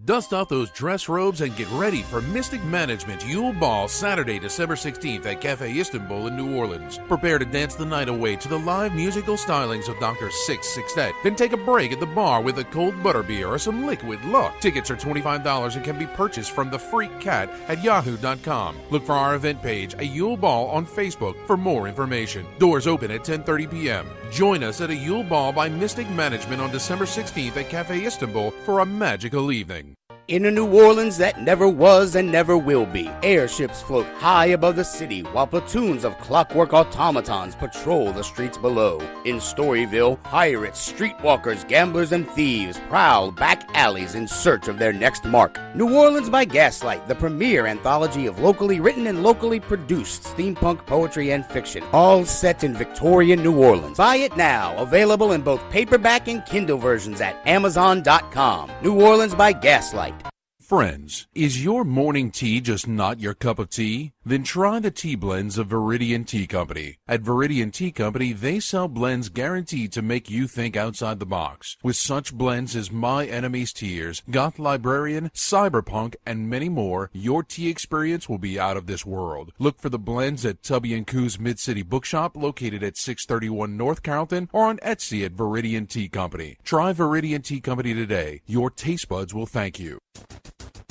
J: Dust off those dress robes and get ready for Mystic Management Yule Ball Saturday, December 16th at Cafe Istanbul in New Orleans. Prepare to dance the night away to the live musical stylings of Dr. Six Sixtet. Then take a break at the bar with a cold butterbeer or some liquid luck. Tickets are $25 and can be purchased from the Freak Cat at yahoo.com. Look for our event page, A Yule Ball, on Facebook for more information. Doors open at 10:30 p.m. Join us at a Yule Ball by Mystic Management on December 16th at Cafe Istanbul for a magical evening.
C: In a New Orleans that never was and never will be, airships float high above the city while platoons of clockwork automatons patrol the streets below. In Storyville, pirates, streetwalkers, gamblers, and thieves prowl back alleys in search of their next mark. New Orleans by Gaslight, the premier anthology of locally written and locally produced steampunk poetry and fiction, all set in Victorian New Orleans. Buy it now, available in both paperback and Kindle versions at Amazon.com. New Orleans by Gaslight.
J: Friends, is your morning tea just not your cup of tea? Then try the tea blends of Viridian Tea Company. At Viridian Tea Company, they sell blends guaranteed to make you think outside the box. With such blends as My Enemy's Tears, Goth Librarian, Cyberpunk, and many more, your tea experience will be out of this world. Look for the blends at Tubby & Coo's Mid-City Bookshop, located at 631 North Carrollton, or on Etsy at Viridian Tea Company. Try Viridian Tea Company today. Your taste buds will thank you.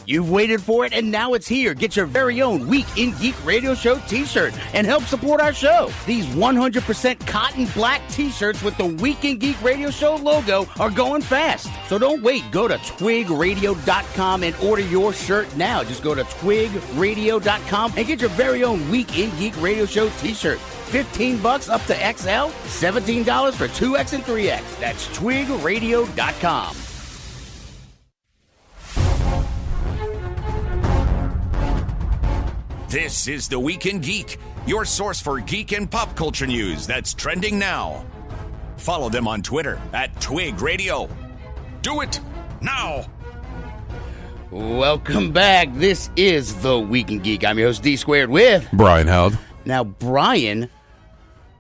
C: You've waited for it, and now it's here. Get your very own Week in Geek Radio Show t-shirt and help support our show. These 100% cotton black t-shirts with the Week in Geek Radio Show logo are going fast. So don't wait. Go to twigradio.com and order your shirt now. Just go to twigradio.com and get your very own Week in Geek Radio Show t-shirt. $15 up to XL, $17 for 2X and 3X. That's twigradio.com.
B: This is The Week in Geek, your source for geek and pop culture news that's trending now. Follow them on Twitter at Twig Radio. Do it now.
C: Welcome back. This is The Week in Geek. I'm your host, D Squared, with
D: Brian Held.
C: Now, Brian,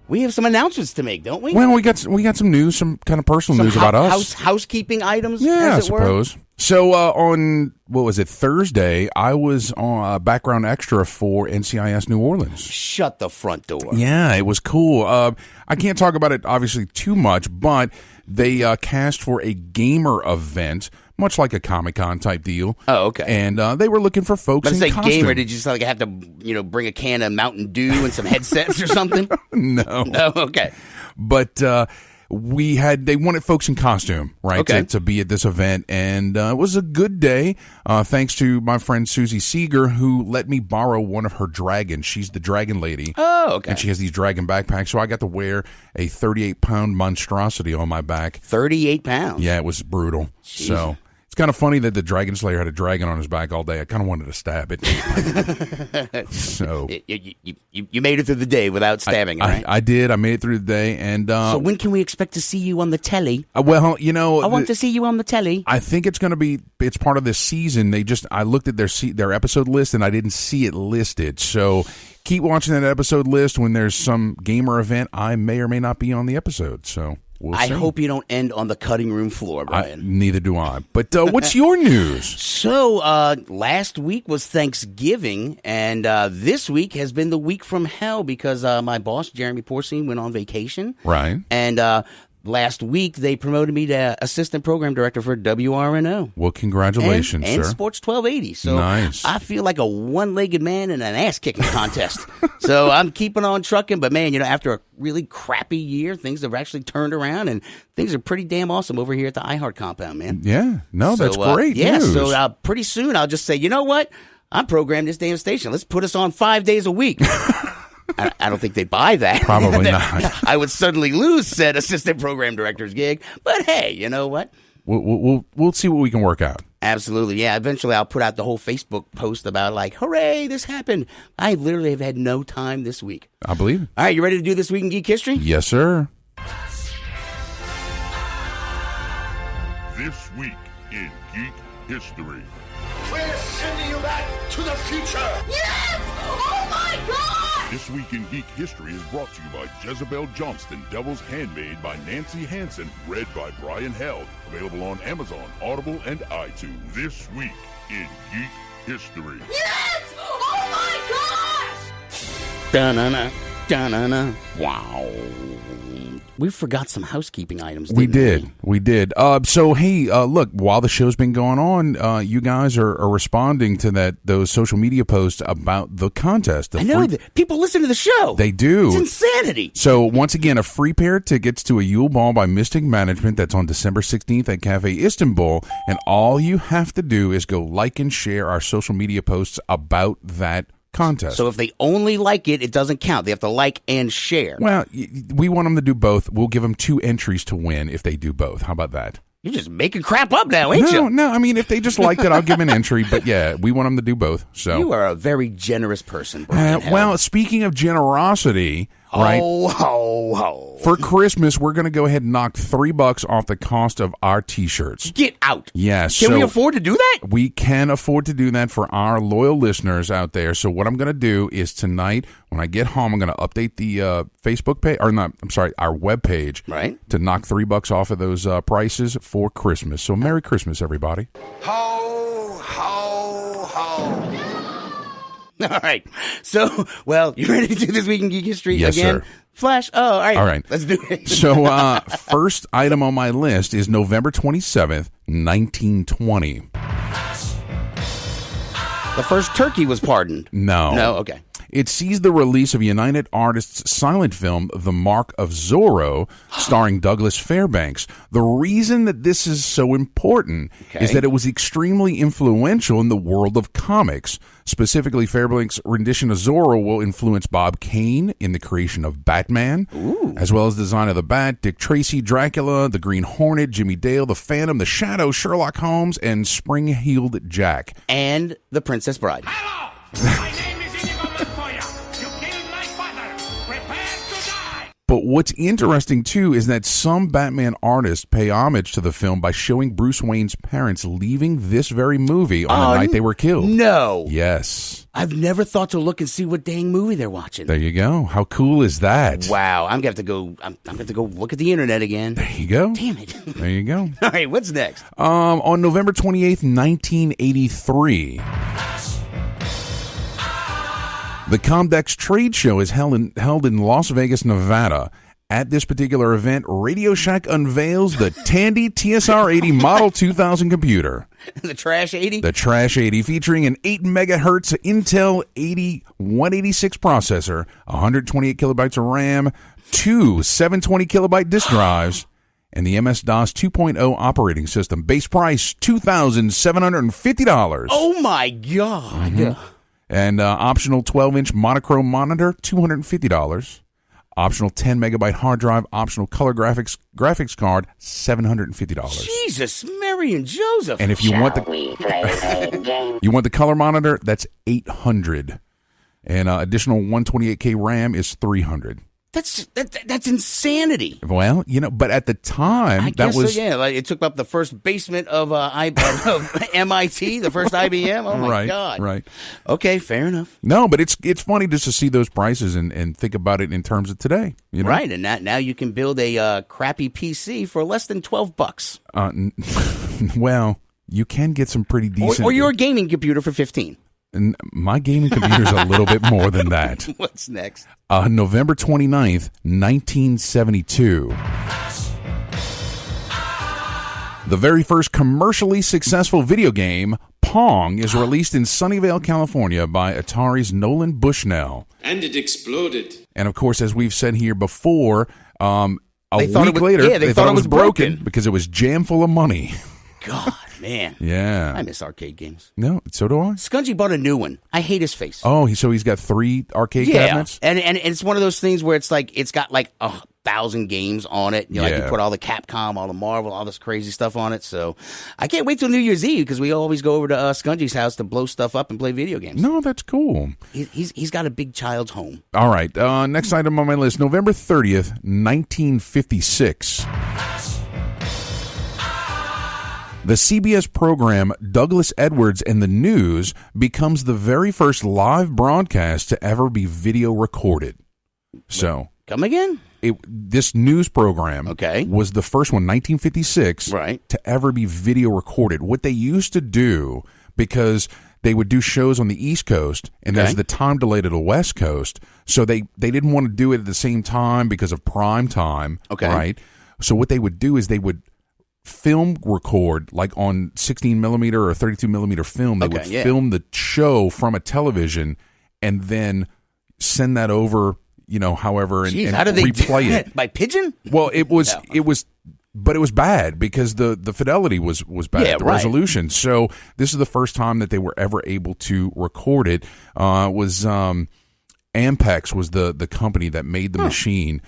C: we have some announcements to make, don't we?
D: Well, we got some news, some kind of personal news about us.
C: Housekeeping items,
D: yeah,
C: as it were.
D: I suppose. So on, what was it, Thursday, I was on background extra for NCIS New Orleans.
C: Shut the front door.
D: Yeah, it was cool. I can't talk about it, obviously, too much, but they cast for a gamer event, much like a Comic-Con type deal.
C: Oh, okay.
D: And they were looking for folks in costume.
C: Gamer, did you just have to, bring a can of Mountain Dew and some headsets or something?
D: No.
C: No, okay.
D: But they wanted folks in costume, right,
C: okay,
D: to be at this event, and it was a good day, thanks to my friend Susie Seeger, who let me borrow one of her dragons. She's the dragon lady.
C: Oh, okay.
D: And she has these dragon backpacks, so I got to wear a 38-pound monstrosity on my back.
C: 38 pounds?
D: Yeah, it was brutal.
C: Jeez.
D: So it's kind of funny that the Dragon Slayer had a dragon on his back all day. I kind of wanted to stab it. So
C: you made it through the day without stabbing, right?
D: I did. I made it through the day. And
C: so when can we expect to see you on the telly?
D: Well,
C: I want to see you on the telly.
D: I think it's going to be. It's part of this season. I looked at their episode list and I didn't see it listed. So keep watching that episode list. When there's some gamer event, I may or may not be on the episode. So we'll see.
C: I hope you don't end on the cutting room floor, Brian.
D: Neither do I. But what's your news?
C: So last week was Thanksgiving, and this week has been the week from hell because my boss, Jeremy Porcine, went on vacation.
D: Right.
C: And last week, they promoted me to assistant program director for WRNO.
D: Well, congratulations,
C: and
D: sir.
C: Sports 1280. So
D: nice.
C: I feel like a one-legged man in an ass-kicking contest. So I'm keeping on trucking. But, man, after a really crappy year, things have actually turned around, and things are pretty damn awesome over here at the iHeart compound, man.
D: Yeah. No, that's great news.
C: So pretty soon I'll just say, you know what? I'm programmed this damn station. Let's put us on 5 days a week. I don't think they'd buy that.
D: Probably not.
C: I would suddenly lose said assistant program director's gig. But hey, you know what?
D: We'll see what we can work out.
C: Absolutely, yeah. Eventually, I'll put out the whole Facebook post about like, hooray, this happened. I literally have had no time this week.
D: I believe it.
C: All right, you ready to do This Week in Geek History?
D: Yes, sir.
A: This Week in Geek History.
K: We're sending you back to the future.
O: Yes! Oh my God!
A: This Week in Geek History is brought to you by Jezebel Johnston, Devil's Handmaid by Nancy Hansen, read by Brian Held. Available on Amazon, Audible, and iTunes. This Week in Geek History.
O: Yes! Oh my gosh!
C: Da-na-na, da-na-na. Wow. We forgot some housekeeping items,
D: We
C: didn't
D: did. So, hey, look, while the show's been going on, you guys are responding to those social media posts about the contest.
C: I know. People listen to the show.
D: They do.
C: It's insanity.
D: So, once again, a free pair of tickets to a Yule Ball by Mystic Management. That's on December 16th at Cafe Istanbul. And all you have to do is go like and share our social media posts about that contest.
C: So if they only like it, it doesn't count. They have to like and share.
D: Well, we want them to do both. We'll give them 2 entries to win if they do both. How about that?
C: You're just making crap up now, ain't you?
D: No. I mean, if they just liked it, I'll give them an entry. But yeah, we want them to do both. So
C: you are a very generous person, Brian.
D: Well, speaking of generosity, right? For Christmas, we're going to go ahead and knock $3 off the cost of our T-shirts.
C: Get out!
D: Yes.
C: Can we afford to do that?
D: We can afford to do that for our loyal listeners out there. So what I'm going to do is tonight, when I get home, I'm going to update the Facebook page, or not? I'm sorry, our web page,
C: right?
D: To knock $3 off of those prices for Christmas. So Merry Christmas, everybody!
K: Ho, ho, ho.
C: All right. So, well, you ready to do This Week in Geek History
D: yes,
C: again?
D: Sir.
C: Flash. Oh, all right.
D: All right.
C: Let's do it.
D: So, first item on my list is November 27th, 1920.
C: The first turkey was pardoned.
D: No.
C: No, okay.
D: It sees the release of United Artists' silent film, The Mark of Zorro, starring Douglas Fairbanks. The reason that this is so important is that it was extremely influential in the world of comics. Specifically, Fairbanks' rendition of Zorro will influence Bob Kane in the creation of Batman, as well as the design of the Bat, Dick Tracy, Dracula, the Green Hornet, Jimmy Dale, the Phantom, the Shadow, Sherlock Holmes, and Spring-Heeled Jack.
C: And The Princess Bride.
O: Hello! My name is Inigo Montoya. You killed my father. Prepare to die!
D: But what's interesting, too, is that some Batman artists pay homage to the film by showing Bruce Wayne's parents leaving this very movie on the night they were killed.
C: No.
D: Yes.
C: I've never thought to look and see what dang movie they're watching.
D: There you go. How cool is that?
C: Wow. I'm gonna have to go. I'm gonna have to go look at the internet again.
D: There you go.
C: Damn it.
D: There you go.
C: All right. What's next?
D: On November 28th, 1983. The Comdex Trade Show is held in Las Vegas, Nevada. At this particular event, Radio Shack unveils the Tandy TSR-80 Model 2000 computer.
C: The Trash 80?
D: The Trash 80, featuring an 8 megahertz Intel 186 processor, 128 kilobytes of RAM, 2 720 kilobyte disk drives, and the MS-DOS 2.0 operating system. Base price, $2,750.
C: Oh, my God.
D: Mm-hmm. And optional 12-inch monochrome monitor, $250. Optional 10 megabyte hard drive, optional color graphics card, $750.
C: Jesus, Mary and Joseph.
D: And if you want the color monitor, that's $800. And additional 128K RAM is $300.
C: That's insanity.
D: Well, but at the time,
C: I guess so, yeah. Like, it took up the first basement of MIT, the first IBM. Oh, my God.
D: Right.
C: Okay, fair enough.
D: No, but it's funny just to see those prices and think about it in terms of today.
C: Right, and now you can build a crappy PC for less than $12.
D: Well, you can get some pretty decent...
C: Or your gaming computer for $15.
D: And my gaming computer's a little bit more than that.
C: What's next?
D: November 29th, 1972. The very first commercially successful video game, Pong, is released in Sunnyvale, California by Atari's Nolan Bushnell.
P: And it exploded.
D: And of course, as we've said here before, a week later,
C: they thought it was broken
D: because it was jam full of money.
C: God, man.
D: Yeah.
C: I miss arcade games.
D: No, so do I.
C: Skungy bought a new one. I hate his face.
D: Oh, so he's got 3 arcade cabinets?
C: And it's one of those things where it's like, it's got like 1,000 games on it. You put all the Capcom, all the Marvel, all this crazy stuff on it. So I can't wait till New Year's Eve because we always go over to Skungy's house to blow stuff up and play video games.
D: No, that's cool.
C: He's got a big child's home.
D: All right. Next item on my list, November 30th, 1956. The CBS program Douglas Edwards and the News becomes the very first live broadcast to ever be video recorded. So,
C: come again?
D: This news program was the first one, 1956, to ever be video recorded. What they used to do, because they would do shows on the East Coast, and there's the time delay to the West Coast, so they didn't want to do it at the same time because of prime time, right? So what they would do is they would film record, like on 16 millimeter or 32 millimeter film. They would film the show from a television and then send that over, however, and
C: how do they
D: replay
C: do
D: it
C: by pigeon.
D: Well, it was but it was bad because the fidelity was bad, the resolution. So this is the first time that they were ever able to record it. Was Ampex was the company that made the machine.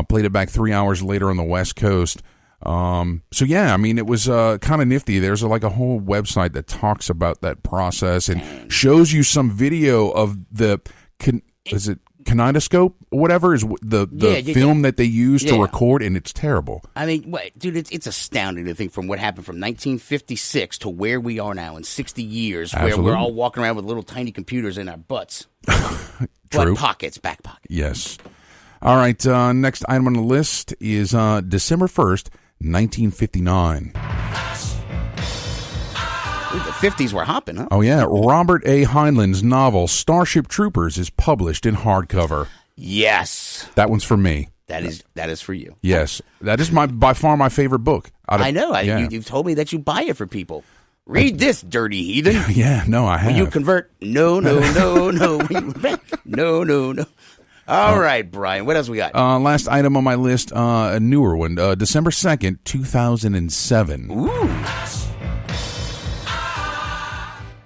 D: Played it back 3 hours later on the West Coast. So yeah, I mean, it was kind of nifty. There's like a whole website that talks about that process and shows you some video of the is it kinetoscope or whatever is the film that they use to record, and it's terrible.
C: I mean, dude, it's astounding to think from what happened from 1956 to where we are now in 60 years, where we're all walking around with little tiny computers in our butts.
D: True.
C: Back pockets.
D: Yes. All right, next item on the list is December 1st, 1959.
C: The 50s were hopping, huh?
D: Oh, yeah. Robert A. Heinlein's novel Starship Troopers is published in hardcover.
C: Yes.
D: That one's for me.
C: That is for you.
D: Yes. That is by far my favorite book.
C: I know. You've told me that you buy it for people. Read this, dirty heathen.
D: Yeah, no, I have.
C: Will you convert? No. No. All right, Brian, what else we got?
D: Last item on my list, a newer one, December 2nd, 2007.
C: Ooh.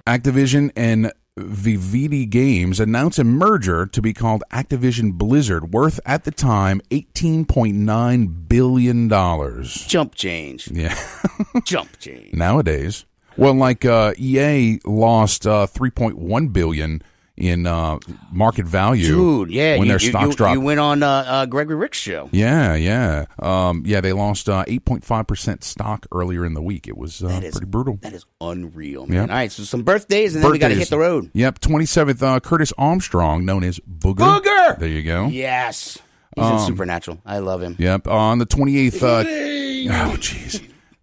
D: Activision and Vivendi Games announced a merger to be called Activision Blizzard, worth at the time $18.9 billion.
C: Jump change.
D: Yeah.
C: Jump change.
D: Nowadays. Well, like EA lost $3.1 billion in market value.
C: Dude, yeah.
D: When their stocks dropped.
C: You went on Gregory Rick's show.
D: Yeah. They lost 8.5% stock earlier in the week. It was pretty brutal.
C: That is unreal, man. Yep. All right, so some birthdays, and then we got to hit the road.
D: Yep, 27th, Curtis Armstrong, known as Booger.
C: Booger!
D: There you go.
C: Yes. He's in Supernatural. I love him.
D: Yep, on the 28th,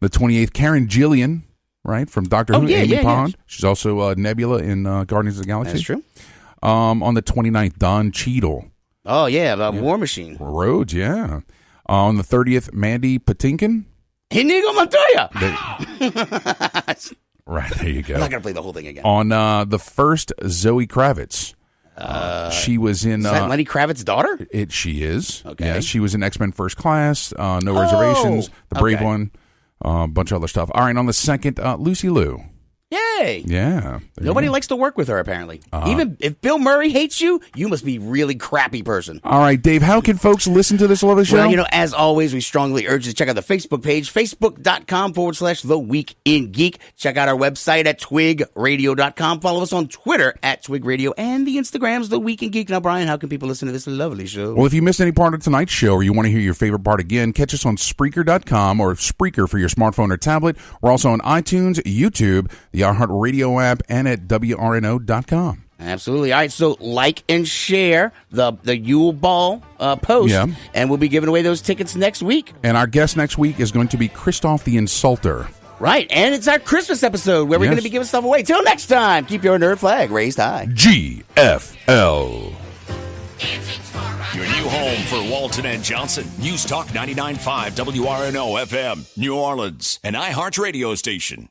D: the 28th, Karen Gillian, right, from Doctor Who, Amy Pond. She's also Nebula in Guardians of the Galaxy.
C: That's true.
D: On the 29th, Don Cheadle.
C: Oh, yeah, War Machine.
D: Rhodes, yeah. On the 30th, Mandy Patinkin.
C: Inigo Montoya.
D: Right, there you go.
C: I'm not going to play the whole thing again.
D: On the 1st, Zoe Kravitz. She was in...
C: Is that Lenny Kravitz's daughter?
D: She is.
C: Okay.
D: Yeah, she was in X-Men First Class, No Reservations, The Brave One, a bunch of other stuff. All right, on the 2nd, Lucy Liu.
C: Yeah, way.
D: Yeah.
C: Nobody likes to work with her, apparently. Even if Bill Murray hates you, you must be a really crappy person.
D: All right, Dave, how can folks listen to this lovely show?
C: Well, as always, we strongly urge you to check out the Facebook page, facebook.com/The Week in Geek. Check out our website at twigradio.com. Follow us on Twitter at Twig Radio and the Instagrams, The Week in Geek. Now, Brian, how can people listen to this lovely show?
D: Well, if you missed any part of tonight's show or you want to hear your favorite part again, catch us on Spreaker.com or Spreaker for your smartphone or tablet. We're also on iTunes, YouTube, the iHeartRadio app, and at WRNO.com.
C: Absolutely. All right, so like and share the Yule Ball post, and we'll be giving away those tickets next week.
D: And our guest next week is going to be Christoph the Insulter.
C: Right, and it's our Christmas episode where we're going to be giving stuff away. Till next time, keep your nerd flag raised high.
D: GFL.
B: Your new home for Walton and Johnson. News Talk 99.5 WRNO FM, New Orleans, an iHeart radio station.